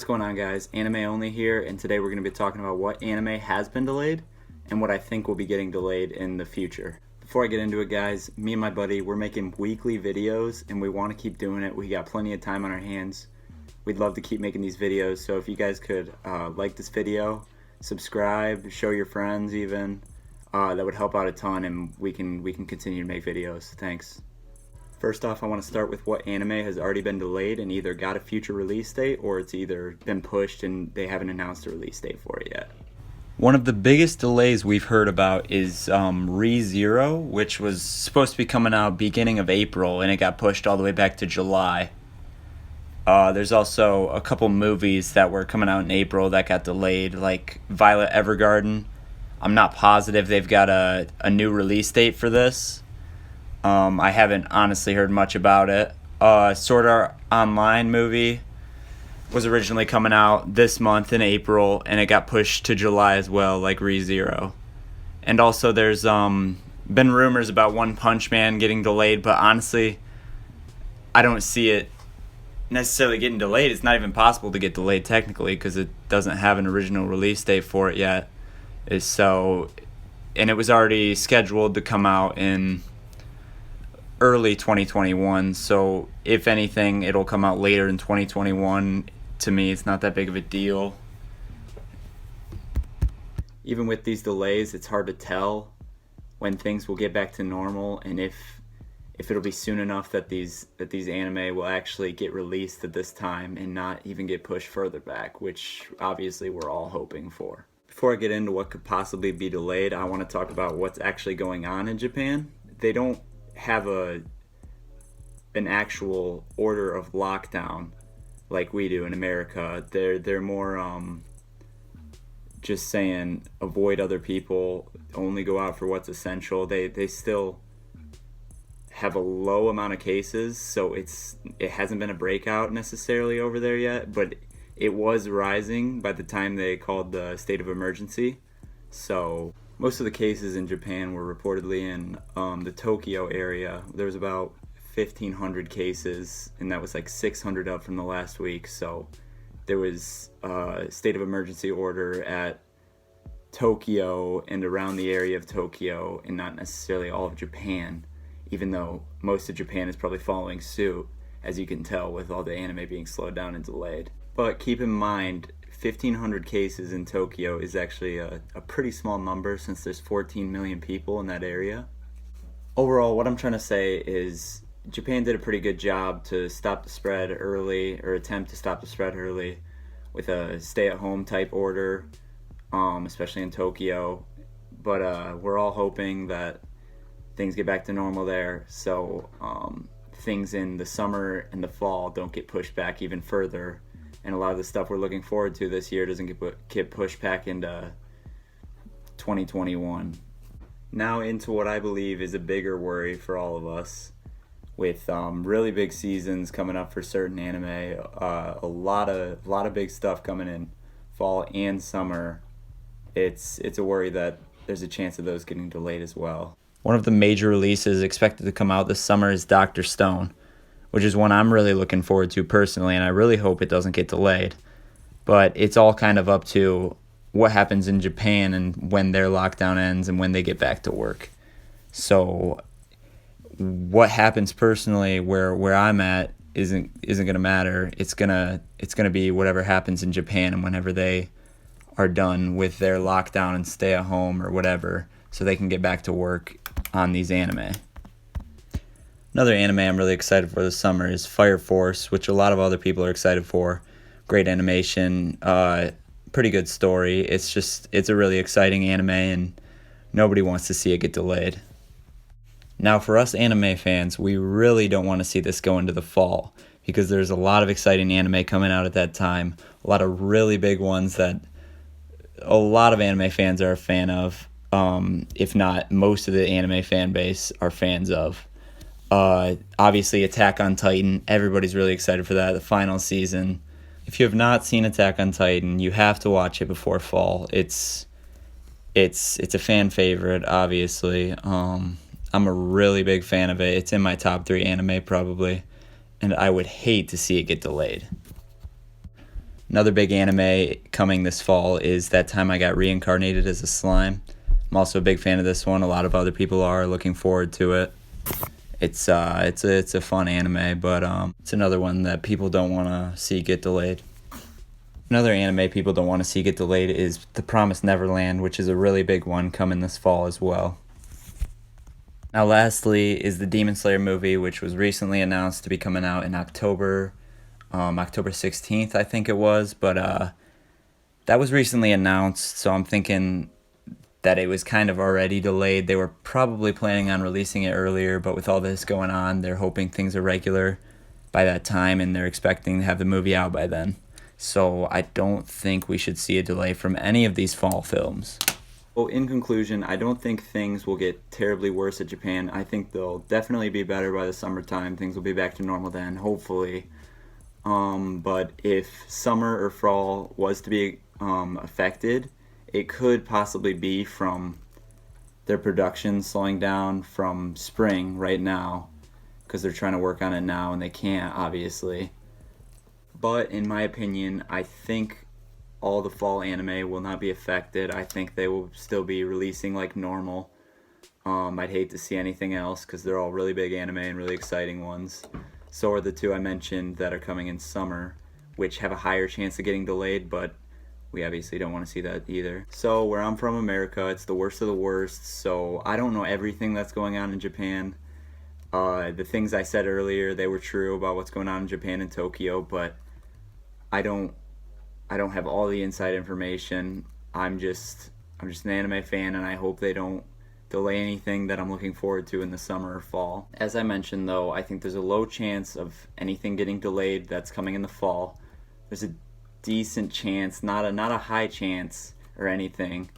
What's going on, guys? Anime Only here, and today we're going to be talking about what anime has been delayed and what I think will be getting delayed in the future. Before I get into it, guys, me and my buddy, we're making weekly videos and we want to keep doing it. We got plenty of time on our hands. We'd love to keep making these videos, so if you guys could like this video, subscribe, show your friends even, that would help out a ton, and we can continue to make videos. Thanks. First off, I want to start with what anime has already been delayed and either got a future release date or it's either been pushed and they haven't announced a release date for it yet. One of the biggest delays we've heard about is Re:Zero, which was supposed to be coming out beginning of April and it got pushed all the way back to July. There's also a couple movies that were coming out in April that got delayed, like Violet Evergarden. I'm not positive they've got a new release date for this. I haven't honestly heard much about it. Sword Art Online movie was originally coming out this month in April, and it got pushed to July as well, like Re:Zero. And also there's been rumors about One Punch Man getting delayed, but honestly, I don't see it necessarily getting delayed. It's not even possible to get delayed technically because it doesn't have an original release date for it yet. And it was already scheduled to come out in early 2021, so if anything, it'll come out later in 2021. To me, it's not that big of a deal. Even with these delays, it's hard to tell when things will get back to normal and if it'll be soon enough that these anime will actually get released at this time and not even get pushed further back, which obviously we're all hoping for. Before I get into what could possibly be delayed, I want to talk about what's actually going on in Japan. They don't have an actual order of lockdown like we do in America. They're more just saying avoid other people, only go out for what's essential. They still have a low amount of cases, so it hasn't been a breakout necessarily over there yet, but it was rising by the time they called the state of emergency. So most of the cases in Japan were reportedly in the Tokyo area. There was about 1,500 cases, and that was like 600 up from the last week. So there was a state of emergency order at Tokyo and around the area of Tokyo, and not necessarily all of Japan, even though most of Japan is probably following suit, as you can tell with all the anime being slowed down and delayed. But keep in mind, 1,500 cases in Tokyo is actually a pretty small number since there's 14 million people in that area. Overall, what I'm trying to say is Japan did a pretty good job to stop the spread early, or attempt to stop the spread early, with a stay-at-home type order, especially in Tokyo. But we're all hoping that things get back to normal there, so things in the summer and the fall don't get pushed back even further. And a lot of the stuff we're looking forward to this year doesn't get pushed back into 2021. Now into what I believe is a bigger worry for all of us, with really big seasons coming up for certain anime, a lot of big stuff coming in fall and summer. It's a worry that there's a chance of those getting delayed as well. One of the major releases expected to come out this summer is Dr. Stone, which is one I'm really looking forward to personally, and I really hope it doesn't get delayed. But it's all kind of up to what happens in Japan and when their lockdown ends and when they get back to work. So what happens personally where I'm at isn't going to matter. It's gonna be whatever happens in Japan and whenever they are done with their lockdown and stay at home or whatever, so they can get back to work on these anime. Another anime I'm really excited for this summer is Fire Force, which a lot of other people are excited for. Great animation, pretty good story. It's a really exciting anime, and nobody wants to see it get delayed. Now, for us anime fans, we really don't want to see this go into the fall, because there's a lot of exciting anime coming out at that time. A lot of really big ones that a lot of anime fans are a fan of, if not most of the anime fan base are fans of. Obviously, Attack on Titan, everybody's really excited for that, the final season. If you have not seen Attack on Titan, you have to watch it before fall. It's a fan favorite, obviously. I'm a really big fan of it. It's in my top 3 anime, probably, and I would hate to see it get delayed. Another big anime coming this fall is That Time I Got Reincarnated as a Slime. I'm also a big fan of this one. A lot of other people are looking forward to it. It's a fun anime, but it's another one that people don't want to see get delayed. Another anime people don't want to see get delayed is The Promised Neverland, which is a really big one coming this fall as well. Now lastly is the Demon Slayer movie, which was recently announced to be coming out in October 16th, I think it was, but that was recently announced, so I'm thinking that it was kind of already delayed. They were probably planning on releasing it earlier, but with all this going on, they're hoping things are regular by that time, and they're expecting to have the movie out by then. So I don't think we should see a delay from any of these fall films. Well, in conclusion, I don't think things will get terribly worse at Japan. I think they'll definitely be better by the summertime. Things will be back to normal then, hopefully. But if summer or fall was to be affected, it could possibly be from their production slowing down from spring right now, because they're trying to work on it now and they can't, obviously. But in my opinion, I think all the fall anime will not be affected. I think they will still be releasing like normal. I'd hate to see anything else because they're all really big anime and really exciting ones. So are the two I mentioned that are coming in summer, which have a higher chance of getting delayed, but we obviously don't want to see that either. So where I'm from, America, it's the worst of the worst, so I don't know everything that's going on in Japan. The things I said earlier, they were true about what's going on in Japan and Tokyo, but I don't have all the inside information. I'm just an anime fan, and I hope they don't delay anything that I'm looking forward to in the summer or fall. As I mentioned though, I think there's a low chance of anything getting delayed that's coming in the fall. There's a decent chance, not a high chance or anything,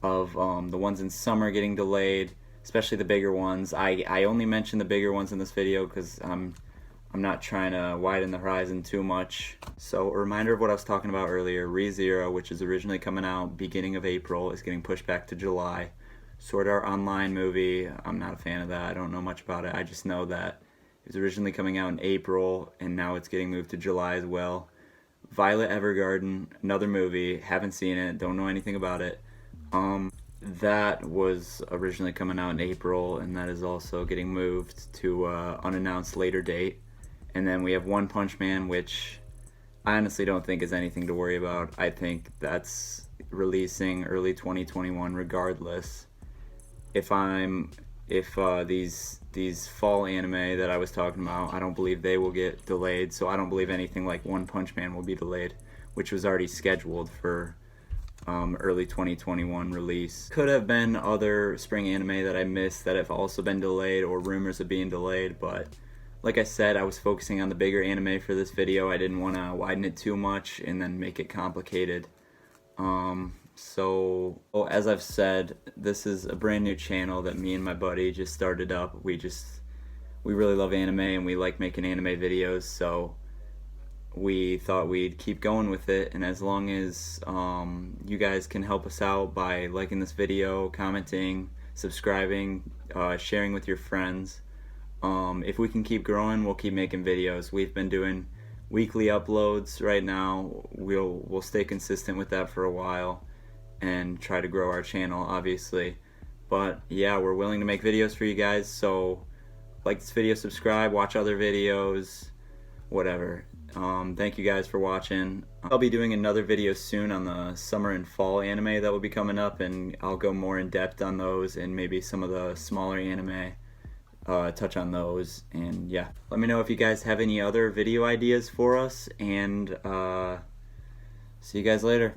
of the ones in summer getting delayed, especially the bigger ones. I only mention the bigger ones in this video because I'm not trying to widen the horizon too much. So a reminder of what I was talking about earlier, Re:Zero, which is originally coming out beginning of April, is getting pushed back to July. Sword Art Online movie, I'm not a fan of that. I don't know much about it. I just know that it was originally coming out in April, and now it's getting moved to July as well. Violet Evergarden, another movie, haven't seen it, don't know anything about it. That was originally coming out in April, and that is also getting moved to unannounced later date. And then we have One Punch Man, which I honestly don't think is anything to worry about. I think that's releasing early 2021 regardless. If these fall anime that I was talking about, I don't believe they will get delayed, so I don't believe anything like One Punch Man will be delayed, which was already scheduled for early 2021 release. Could have been other spring anime that I missed that have also been delayed, or rumors of being delayed, but like I said, I was focusing on the bigger anime for this video. I didn't want to widen it too much and then make it complicated. So as I've said, this is a brand new channel that me and my buddy just started up. We really love anime and we like making anime videos, so we thought we'd keep going with it. And as long as you guys can help us out by liking this video, commenting, subscribing, sharing with your friends, if we can keep growing, we'll keep making videos. We've been doing weekly uploads right now. We'll stay consistent with that for a while and try to grow our channel, obviously. But yeah, we're willing to make videos for you guys, so like this video, subscribe, watch other videos, whatever. Thank you guys for watching. I'll be doing another video soon on the summer and fall anime that will be coming up, and I'll go more in depth on those and maybe some of the smaller anime, touch on those. And yeah, let me know if you guys have any other video ideas for us, and see you guys later.